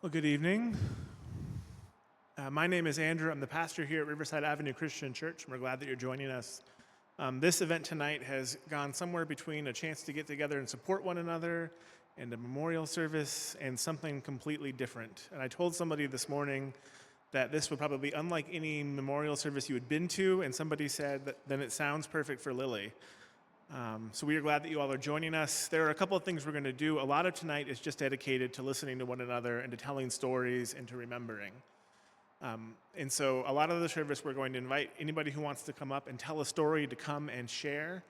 Well, good evening. My name is Andrew. I'm the pastor here at Riverside Avenue Christian Church, and we're glad that you're joining us. This event tonight has gone somewhere between a chance to get together and support one another and a memorial service and something completely different. And I told somebody this morning that this would probably be unlike any memorial service you had been to, and somebody said that then it sounds perfect for Lily. So we are glad that you all are joining us. There are a couple of things we're going to do. A lot of tonight is just dedicated to listening to one another and to telling stories and to remembering. And so a lot of the service, we're going to invite anybody who wants to come up and tell a story to come and share.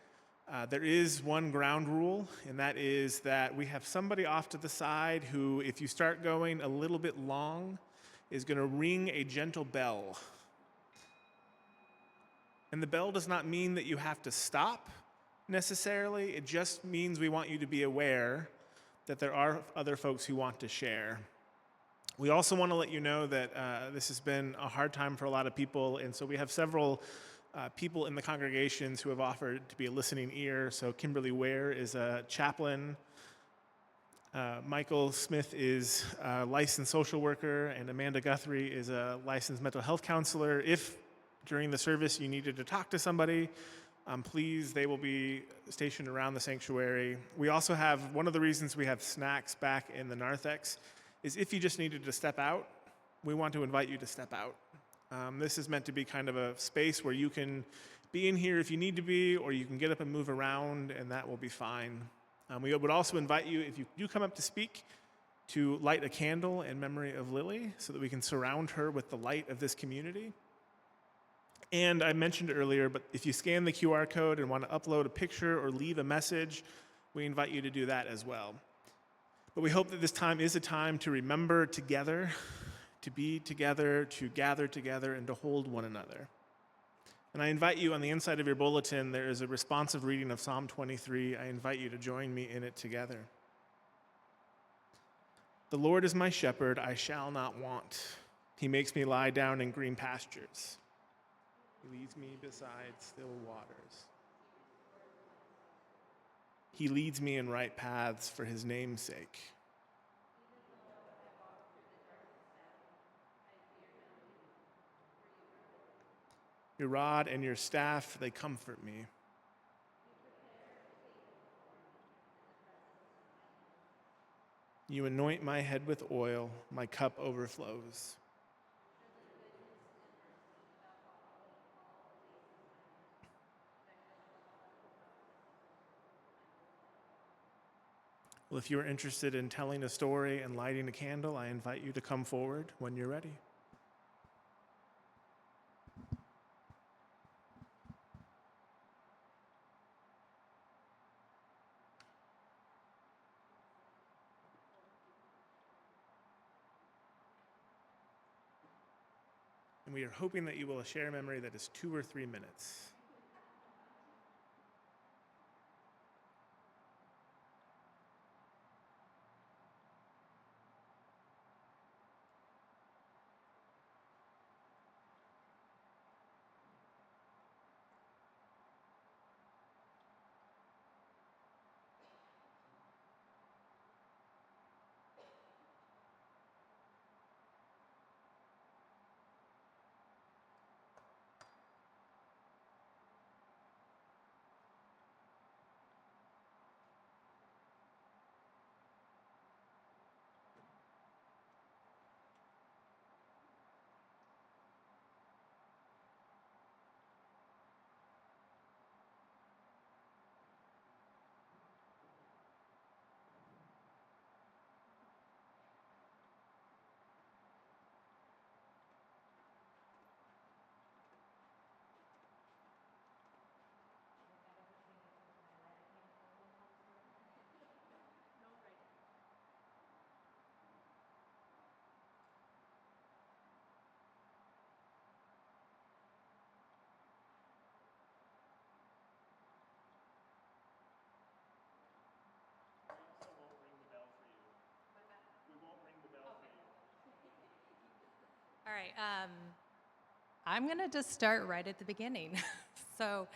There is one ground rule, and that is that we have somebody off to the side who, if you start going a little bit long, is going to ring a gentle bell. And the bell does not mean that you have to stop necessarily. It just means we want you to be aware that there are other folks who want to share. We also want to let you know that this has been a hard time for a lot of people, and so we have several people in the congregations who have offered to be a listening ear. So Kimberly Ware is a chaplain. Michael Smith is a licensed social worker, and Amanda Guthrie is a licensed mental health counselor. If during the service you needed to talk to somebody, please, they will be stationed around the sanctuary. We also have, one of the reasons we have snacks back in the narthex is if you just needed to step out, we want to invite you to step out. This is meant to be kind of a space where you can be in here if you need to be, or you can get up and move around, and that will be fine. We would also invite you, if you do come up to speak, to light a candle in memory of Lily so that we can surround her with the light of this community. And I mentioned earlier, but if you scan the QR code and want to upload a picture or leave a message, we invite you to do that as well. But we hope that this time is a time to remember together, to be together, to gather together, and to hold one another. And I invite you, on the inside of your bulletin, there is a responsive reading of Psalm 23. I invite you to join me in it together. The Lord is my shepherd, I shall not want. He makes me lie down in green pastures. He leads me beside still waters. He leads me in right paths for his name's sake. Your rod and your staff, they comfort me. You anoint my head with oil, my cup overflows. Well, if you're interested in telling a story and lighting a candle, I invite you to come forward when you're ready. And we are hoping that you will share a memory that is 2 or 3 minutes. All right, I'm going to just start right at the beginning. So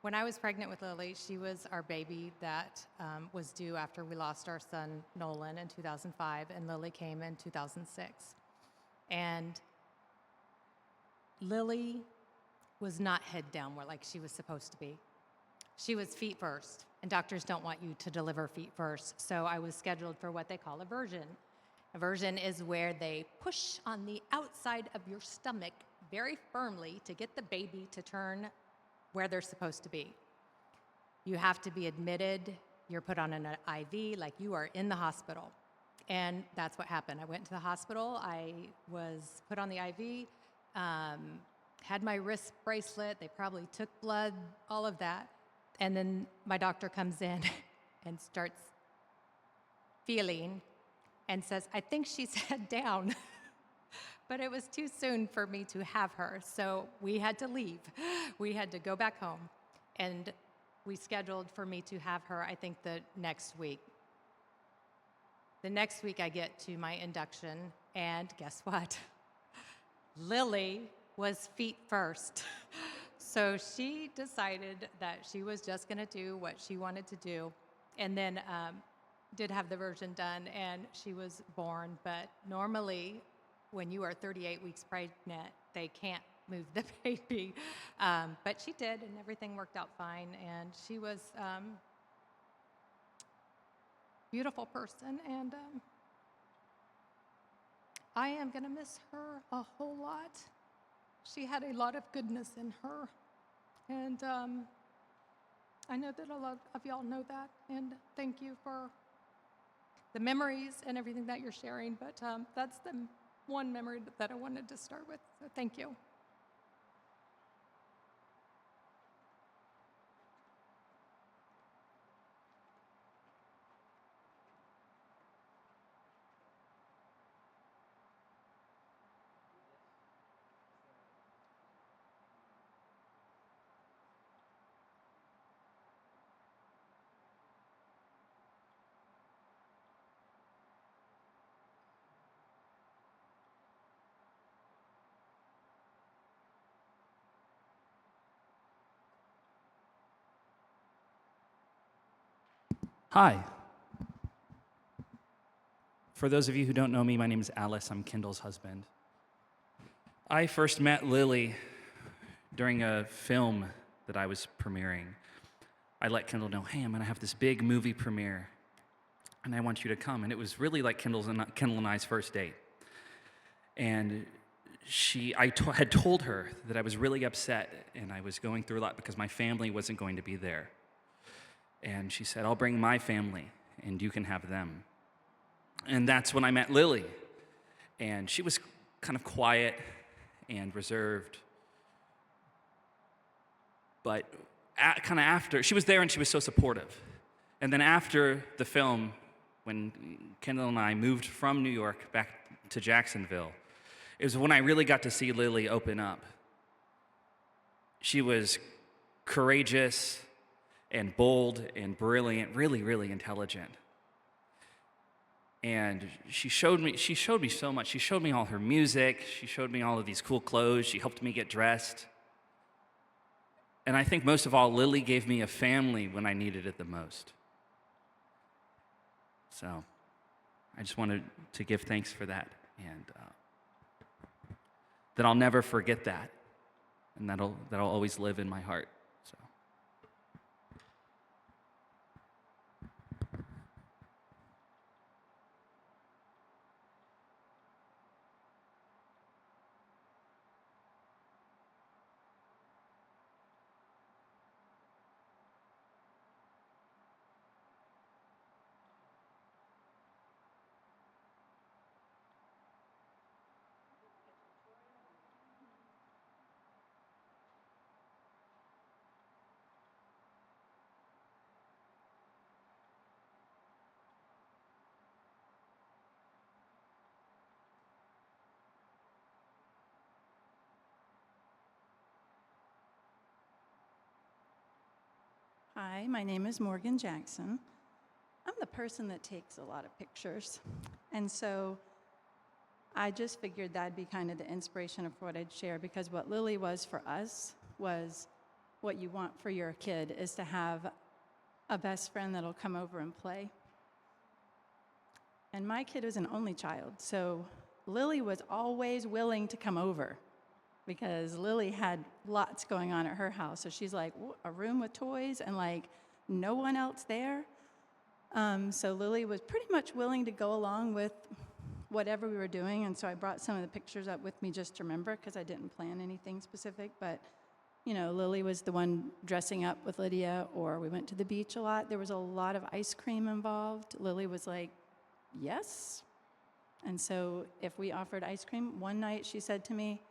When I was pregnant with Lily, she was our baby that was due after we lost our son, Nolan, in 2005, and Lily came in 2006. And Lily was not head downward like she was supposed to be. She was feet first, and doctors don't want you to deliver feet first. So I was scheduled for what they call a version. A version is where they push on the outside of your stomach very firmly to get the baby to turn where they're supposed to be. You have to be admitted, you're put on an IV, like you are in the hospital. And that's what happened. I went to the hospital, I was put on the IV, had my wrist bracelet, they probably took blood, all of that. And then my doctor comes in and starts feeling and says, I think she's head down. But it was too soon for me to have her, so we had to leave. We had to go back home, and we scheduled for me to have her, I think, the next week. The next week I get to my induction, and guess what? Lily was feet first. So she decided that she was just gonna do what she wanted to do, and then did have the version done, and she was born, but normally, when you are 38 weeks pregnant, they can't move the baby. But she did, and everything worked out fine. And she was a beautiful person, and I am going to miss her a whole lot. She had a lot of goodness in her, and I know that a lot of y'all know that, and thank you for the memories and everything that you're sharing, but that's the one memory that I wanted to start with, so thank you. Hi. For those of you who don't know me, my name is Alice. I'm Kendall's husband. I first met Lily during a film that I was premiering. I let Kendall know, hey, I'm going to have this big movie premiere, and I want you to come. And it was really like Kendall and I's first date. And I had told her that I was really upset and I was going through a lot because my family wasn't going to be there. And she said, I'll bring my family, and you can have them. And that's when I met Lily. And she was kind of quiet and reserved. But kind of after, she was there and she was so supportive. And then after the film, when Kendall and I moved from New York back to Jacksonville, it was when I really got to see Lily open up. She was courageous and bold and brilliant, really, really intelligent. And she showed me so much. She showed me all her music. She showed me all of these cool clothes. She helped me get dressed. And I think most of all, Lily gave me a family when I needed it the most. So I just wanted to give thanks for that. And that I'll never forget that. And that'll always live in my heart. So. Hi, my name is Morgan Jackson. I'm the person that takes a lot of pictures. And so I just figured that'd be kind of the inspiration of what I'd share, because what Lily was for us was what you want for your kid is to have a best friend that'll come over and play. And my kid was an only child, so Lily was always willing to come over because Lily had lots going on at her house. So she's like, a room with toys and like no one else there. So Lily was pretty much willing to go along with whatever we were doing. And so I brought some of the pictures up with me just to remember because I didn't plan anything specific. But, you know, Lily was the one dressing up with Lydia, or we went to the beach a lot. There was a lot of ice cream involved. Lily was like, yes. And so if we offered ice cream, one night she said to me,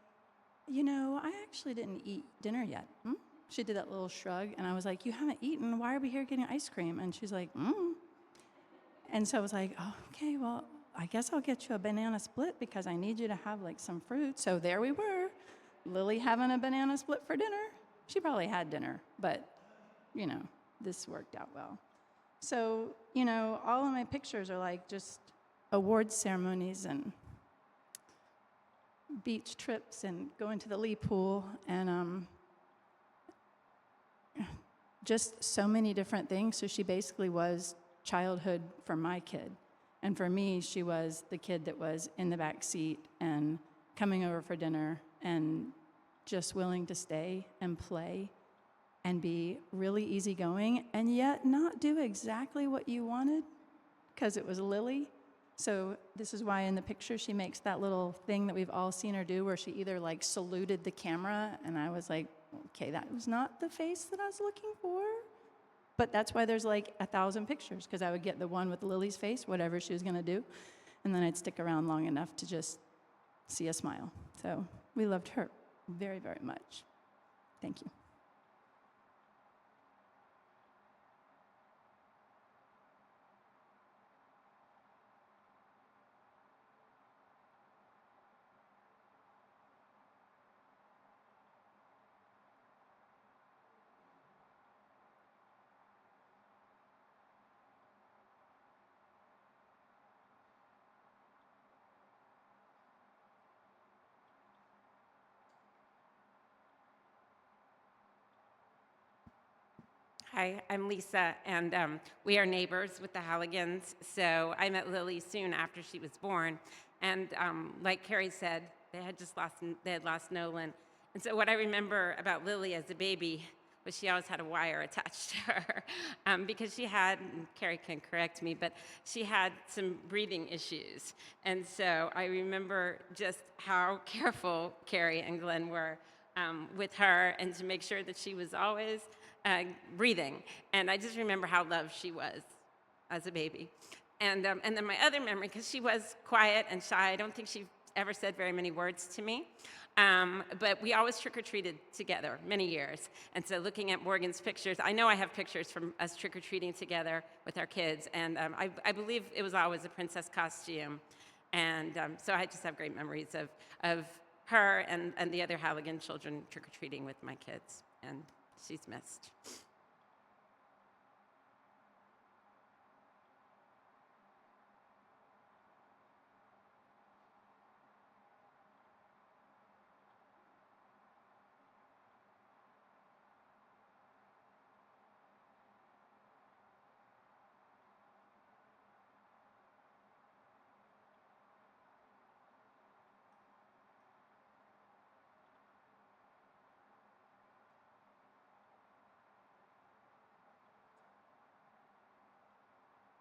you know, I actually didn't eat dinner yet. She did that little shrug, and I was like, you haven't eaten? Why are we here getting ice cream? And she's like, And so I was like, oh, okay, well, I guess I'll get you a banana split because I need you to have like some fruit. So there we were, Lily having a banana split for dinner. She probably had dinner, but, you know, this worked out well. So, you know, all of my pictures are like just award ceremonies and beach trips and going to the Lee pool and just so many different things. So she basically was childhood for my kid. And for me, she was the kid that was in the back seat and coming over for dinner and just willing to stay and play and be really easygoing and yet not do exactly what you wanted because it was Lily. So this is why in the picture she makes that little thing that we've all seen her do where she either like saluted the camera and I was like, okay, that was not the face that I was looking for. But that's why there's like 1,000 pictures because I would get the one with Lily's face, whatever she was going to do, and then I'd stick around long enough to just see a smile. So we loved her very, very much. Thank you. Hi, I'm Lisa, and we are neighbors with the Haligans. So I met Lily soon after she was born, and like Carrie said, they had lost Nolan. And so what I remember about Lily as a baby was she always had a wire attached to her because she had, and Carrie can correct me, but she had some breathing issues. And so I remember just how careful Carrie and Glenn were with her and to make sure that she was always breathing. And I just remember how loved she was as a baby. And then my other memory, because she was quiet and shy, I don't think she ever said very many words to me. But we always trick-or-treated together, many years. And so looking at Morgan's pictures, I know I have pictures from us trick-or-treating together with our kids. And I believe it was always a princess costume. And so I just have great memories of her and the other Haligan children trick-or-treating with my kids. And she's missed.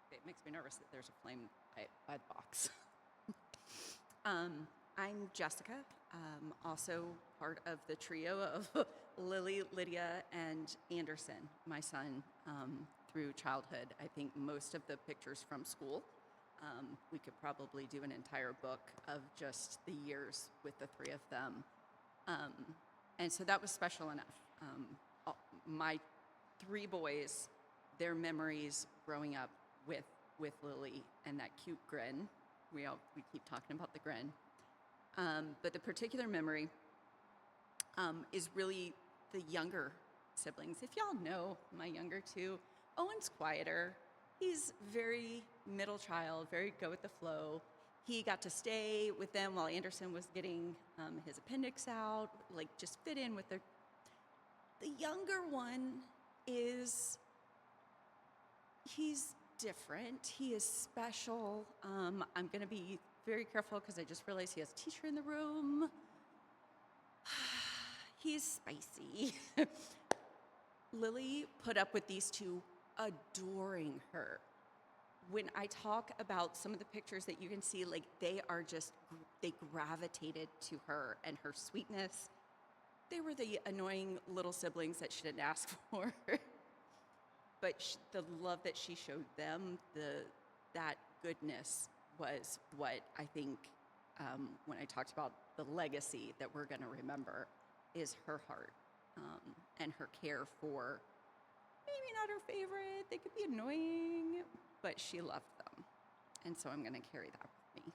It makes me nervous that there's a flame by the box. I'm Jessica, also part of the trio of Lily, Lydia, and Anderson, my son, through childhood. I think most of the pictures from school. We could probably do an entire book of just the years with the three of them. And so that was special enough. My three boys, their memories growing up with Lily and that cute grin. We keep talking about the grin. But the particular memory is really the younger siblings. If y'all know my younger two, Owen's quieter. He's very middle child, very go with the flow. He got to stay with them while Anderson was getting his appendix out, like just fit in with their The younger one is, he's different. He is special. I'm going to be very careful because I just realized he has a teacher in the room. He's spicy. Lily put up with these two adoring her. When I talk about some of the pictures that you can see, like they are just, they gravitated to her and her sweetness. They were the annoying little siblings that she didn't ask for. But the love that she showed them, that goodness was what I think, when I talked about the legacy that we're going to remember, is her heart and her care for, maybe not her favorite, they could be annoying, but she loved them. And so I'm going to carry that with me.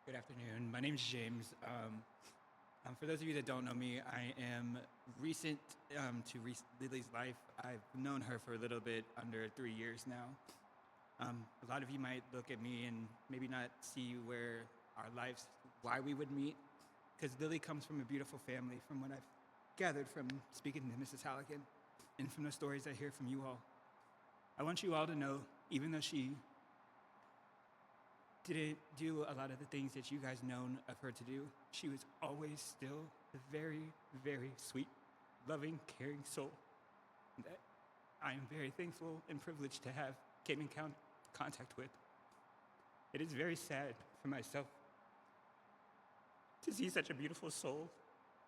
Good afternoon. My name is James. For those of you that don't know me, I am recent to Lily's life. I've known her for a little bit under 3 years now. A lot of you might look at me and maybe not see where our lives, why we would meet, because Lily comes from a beautiful family from what I've gathered from speaking to Mrs. Haligan and from the stories I hear from you all. I want you all to know, even though she didn't do a lot of the things that you guys known of her to do, she was always still a very, very sweet, loving, caring soul that I am very thankful and privileged to have came in contact with. It is very sad for myself to see such a beautiful soul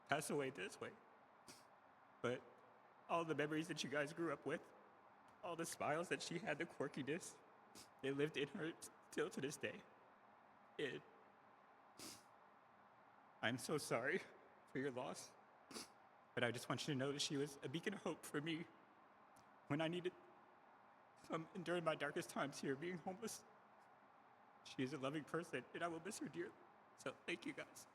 pass away this way. But all the memories that you guys grew up with, all the smiles that she had, the quirkiness, they lived in her still to this day. I'm so sorry for your loss, but I just want you to know that she was a beacon of hope for me when I needed during my darkest times here being homeless. She is a loving person, and I will miss her dearly. So thank you, guys.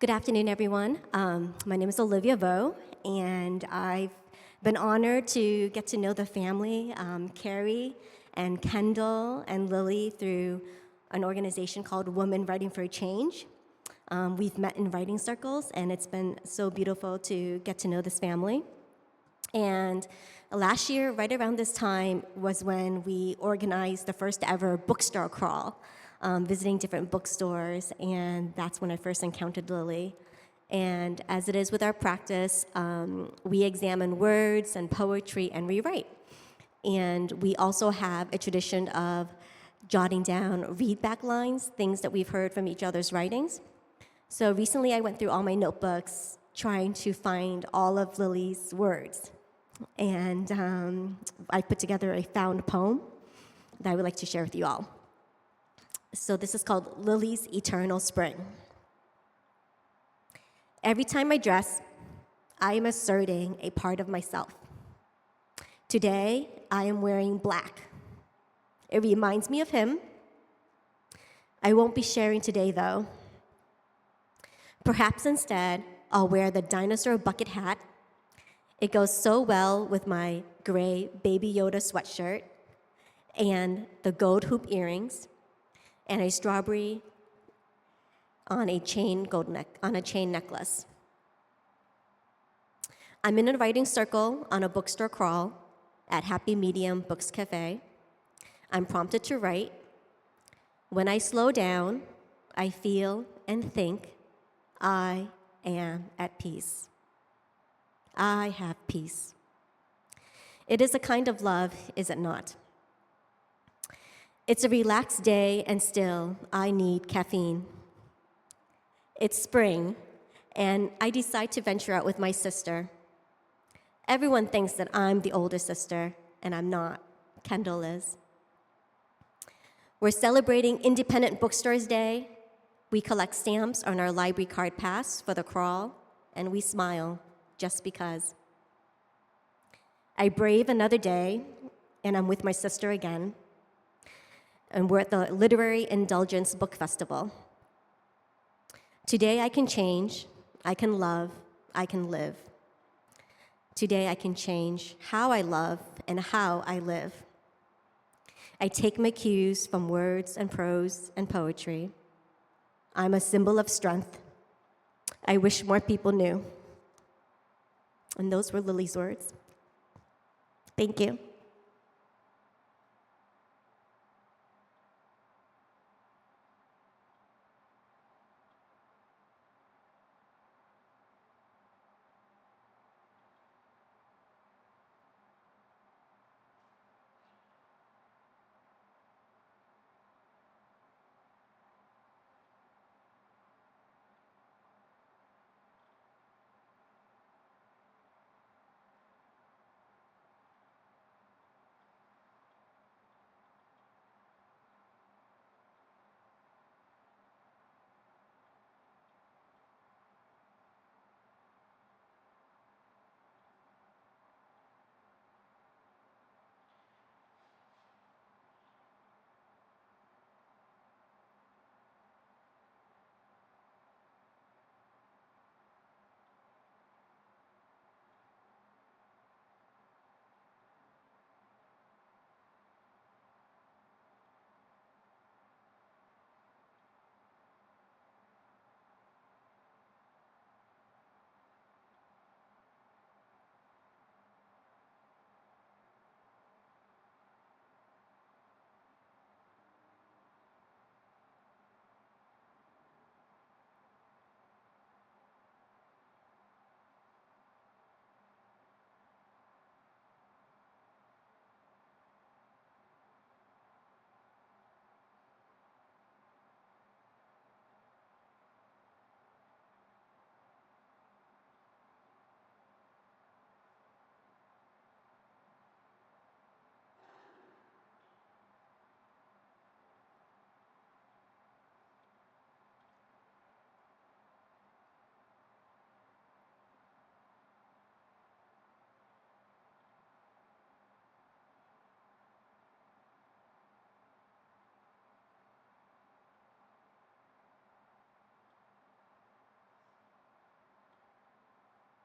Good afternoon, everyone. My name is Olivia Vo, and I've been honored to get to know the family, Carrie and Kendall and Lily, through an organization called Women Writing for Change. We've met in writing circles, and it's been so beautiful to get to know this family. And last year, right around this time, was when we organized the first ever bookstore crawl, visiting different bookstores, and that's when I first encountered Lily. And as it is with our practice, we examine words and poetry and rewrite. And we also have a tradition of jotting down read-back lines, things that we've heard from each other's writings. So recently I went through all my notebooks trying to find all of Lily's words. And I put together a found poem that I would like to share with you all. So this is called Lily's Eternal Spring. Every time I dress, I am asserting a part of myself. Today, I am wearing black. It reminds me of him. I won't be sharing today, though. Perhaps instead, I'll wear the dinosaur bucket hat. It goes so well with my gray Baby Yoda sweatshirt and the gold hoop earrings and a strawberry on a chain necklace. I'm in a writing circle on a bookstore crawl at Happy Medium Books Cafe. I'm prompted to write. When I slow down, I feel and think I am at peace. I have peace. It is a kind of love, is it not? It's a relaxed day, and still I need caffeine. It's spring, and I decide to venture out with my sister. Everyone thinks that I'm the older sister, and I'm not. Kendall is. We're celebrating Independent Bookstores Day. We collect stamps on our library card pass for the crawl, and we smile just because. I brave another day, and I'm with my sister again, and we're at the Literary Indulgence Book Festival. Today I can change, I can love, I can live. Today I can change how I love and how I live. I take my cues from words and prose and poetry. I'm a symbol of strength. I wish more people knew. And those were Lily's words. Thank you.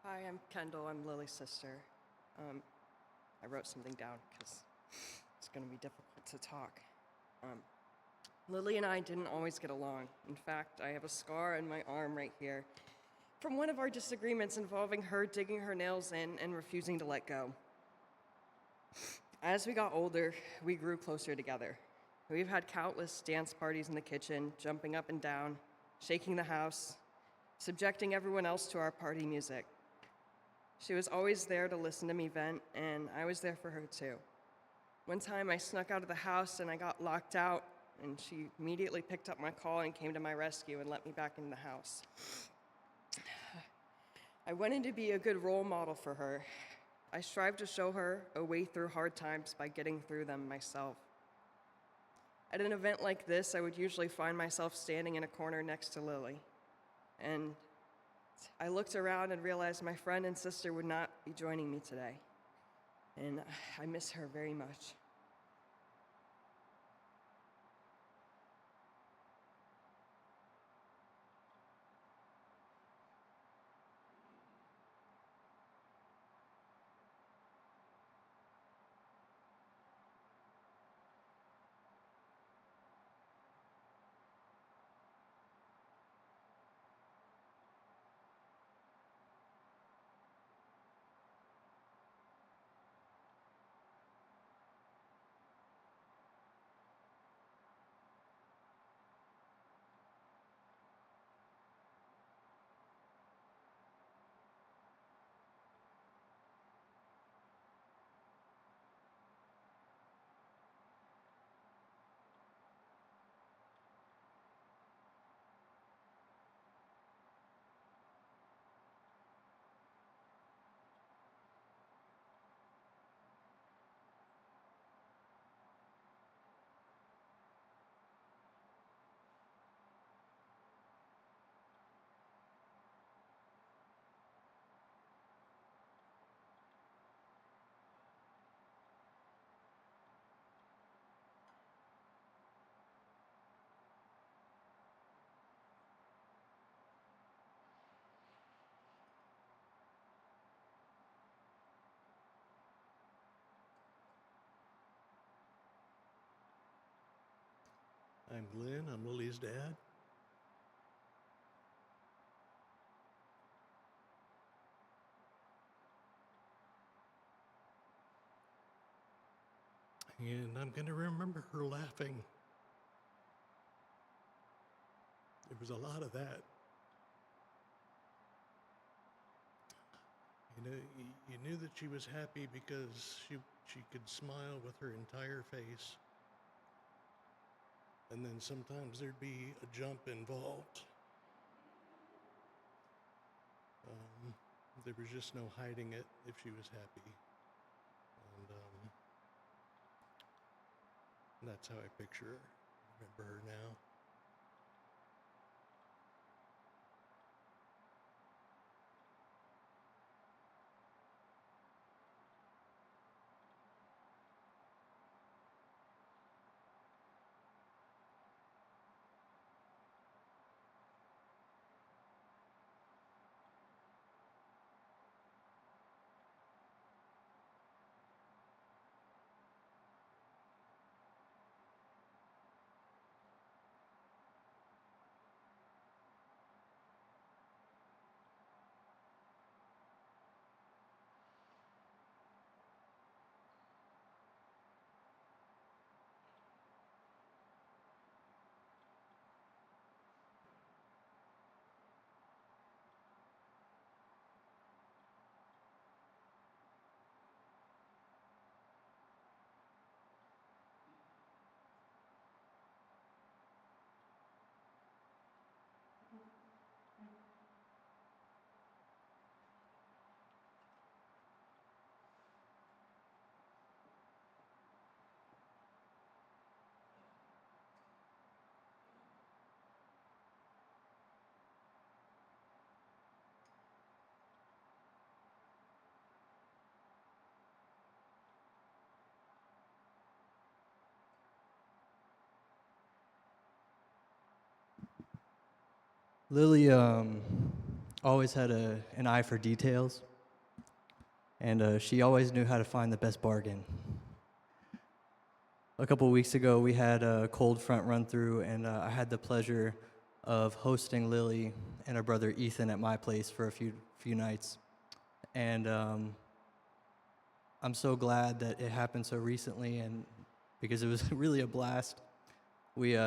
Hi, I'm Kendall. I'm Lily's sister. I wrote something down because it's going to be difficult to talk. Lily and I didn't always get along. In fact, I have a scar on my arm right here from one of our disagreements involving her digging her nails in and refusing to let go. As we got older, we grew closer together. We've had countless dance parties in the kitchen, jumping up and down, shaking the house, subjecting everyone else to our party music. She was always there to listen to me vent, and I was there for her too. One time I snuck out of the house and I got locked out, and she immediately picked up my call and came to my rescue and let me back in the house. I wanted to be a good role model for her. I strive to show her a way through hard times by getting through them myself. At an event like this, I would usually find myself standing in a corner next to Lily. And I looked around and realized my friend and sister would not be joining me today. And I miss her very much. I'm Glenn. I'm Lily's dad. And I'm going to remember her laughing. There was a lot of that. You know, you knew that she was happy because she could smile with her entire face. And then sometimes there'd be a jump involved. There was just no hiding it if she was happy. And that's how I picture her. Remember her now. Lily always had an eye for details, and she always knew how to find the best bargain. A couple weeks ago, we had a cold front run through, and I had the pleasure of hosting Lily and her brother Ethan at my place for a few nights. And I'm so glad that it happened so recently, and because it was really a blast. We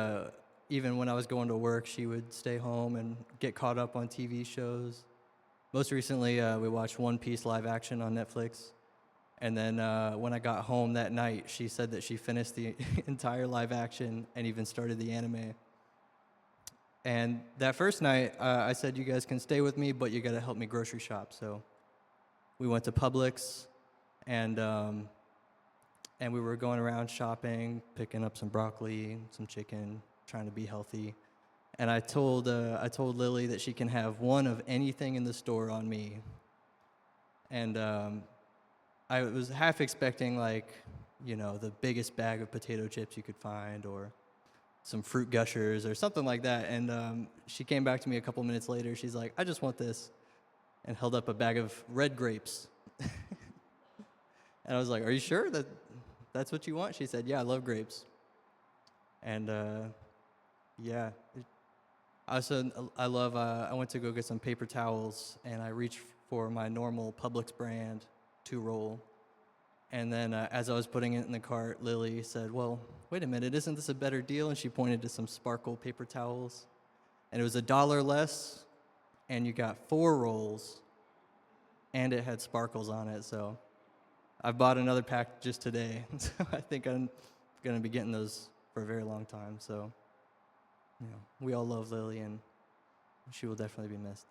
even when I was going to work, she would stay home and get caught up on TV shows. Most recently, we watched One Piece live action on Netflix. And then when I got home that night, she said that she finished the entire live action and even started the anime. And that first night, I said, you guys can stay with me, but you got to help me grocery shop. So we went to Publix, and we were going around shopping, picking up some broccoli, some chicken, trying to be healthy. And I told Lily that she can have one of anything in the store on me. And I was half expecting, like, you know, the biggest bag of potato chips you could find, or some fruit gushers or something like that. And she came back to me a couple minutes later. She's like, I just want this, and held up a bag of red grapes. And I was like, are you sure that that's what you want? She said, yeah, I love grapes. And yeah. I went to go get some paper towels, and I reached for my normal Publix brand 2-roll. And then as I was putting it in the cart, Lily said, well, wait a minute, isn't this a better deal? And she pointed to some Sparkle paper towels. And it was $1 less, and you got 4 rolls, and it had sparkles on it. So I bought another pack just today. So I think I'm going to be getting those for a very long time. So, you know, we all love Lily, and she will definitely be missed.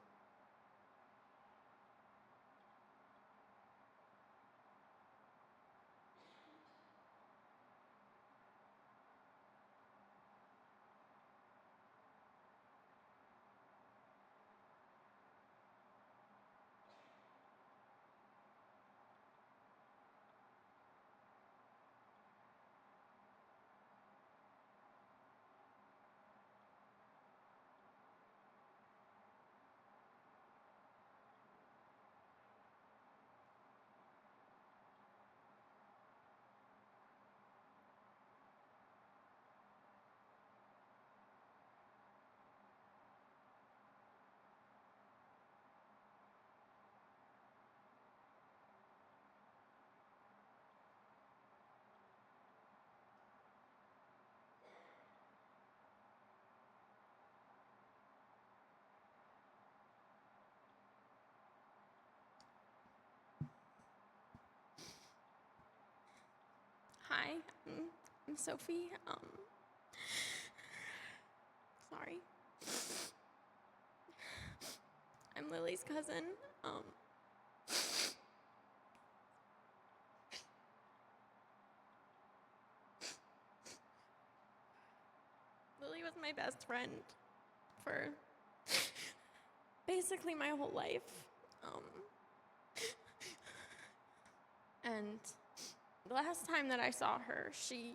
Hi, I'm Sophie. Sorry. I'm Lily's cousin. Lily was my best friend for basically my whole life. And the last time that I saw her, she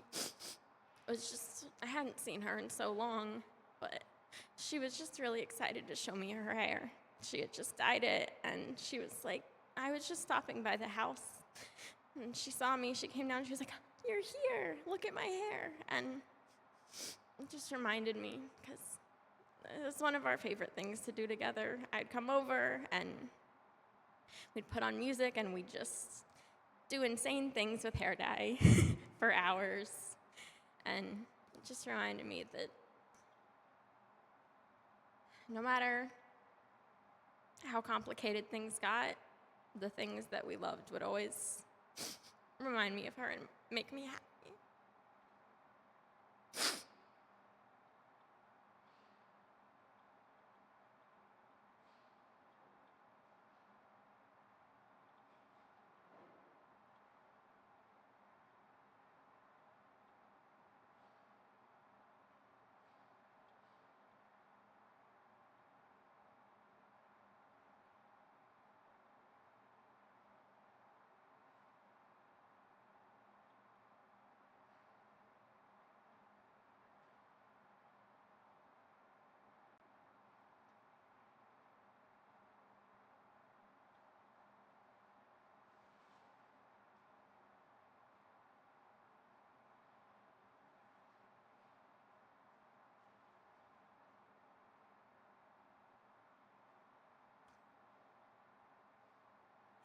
was just, I hadn't seen her in so long, but she was just really excited to show me her hair. She had just dyed it, and she was like, I was just stopping by the house, and she saw me, she came down, she was like, you're here, look at my hair, and it just reminded me, because it was one of our favorite things to do together. I'd come over, and we'd put on music, and we'd just do insane things with hair dye for hours. And it just reminded me that no matter how complicated things got, the things that we loved would always remind me of her and make me happy.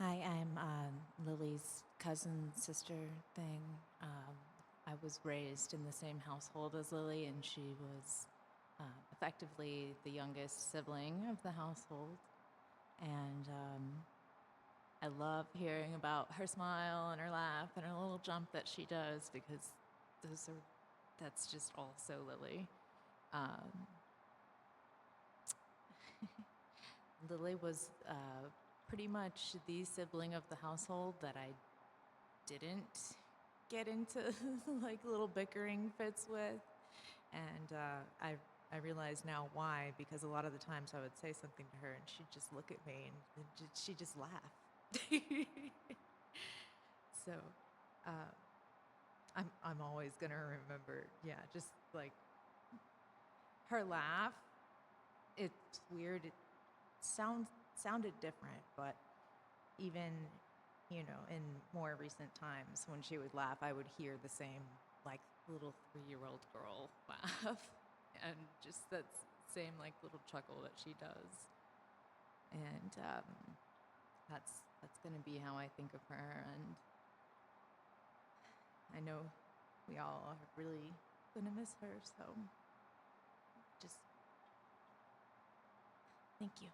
Hi, I'm Lily's cousin, sister thing. I was raised in the same household as Lily, and she was effectively the youngest sibling of the household. And I love hearing about her smile and her laugh and her little jump that she does because that's just all so Lily. Lily was pretty much the sibling of the household that I didn't get into like little bickering fits with, and I realize now why, because a lot of the times I would say something to her and she'd just look at me and she'd just laugh. So I'm always gonna remember, yeah, just like her laugh. It's weird. It sounded different, but even, you know, in more recent times when she would laugh, I would hear the same like little 3-year-old girl laugh, and just that same like little chuckle that she does. And that's gonna be how I think of her, and I know we all are really gonna miss her. So just thank you.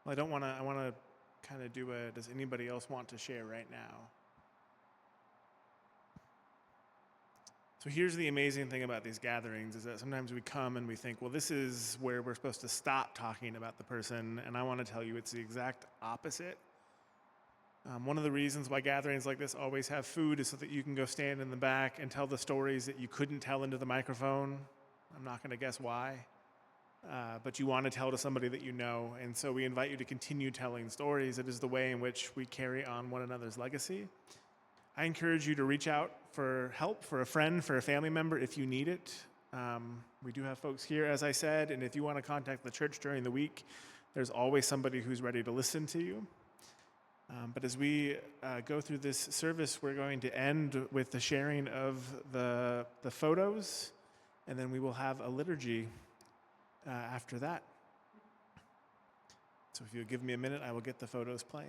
Well, I want to kind of do a, does anybody else want to share right now? So here's the amazing thing about these gatherings is that sometimes we come and we think, well, this is where we're supposed to stop talking about the person. And I want to tell you it's the exact opposite. One of the reasons why gatherings like this always have food is so that you can go stand in the back and tell the stories that you couldn't tell into the microphone. I'm not going to guess why. But you want to tell to somebody that you know. And so we invite you to continue telling stories. It is the way in which we carry on one another's legacy. I encourage you to reach out for help, for a friend, for a family member if you need it. We do have folks here, as I said, and if you want to contact the church during the week, there's always somebody who's ready to listen to you. But as we go through this service, we're going to end with the sharing of the photos, and then we will have a liturgy after that. So if you'll give me a minute, I will get the photos playing.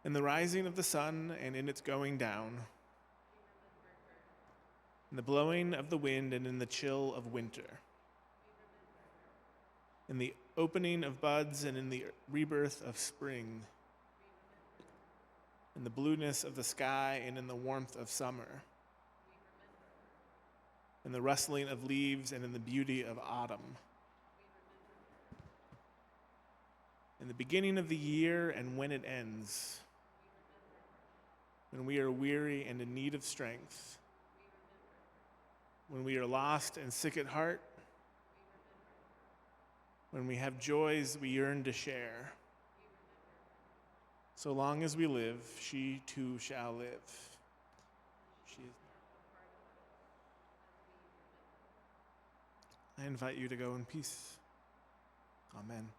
In the rising of the sun and in its going down, in the blowing of the wind and in the chill of winter, in the opening of buds and in the rebirth of spring, in the blueness of the sky and in the warmth of summer, in the rustling of leaves and in the beauty of autumn, in the beginning of the year and when it ends, when we are weary and in need of strength, when we are lost and sick at heart, when we have joys we yearn to share. So long as we live, she too shall live. She is. I invite you to go in peace. Amen.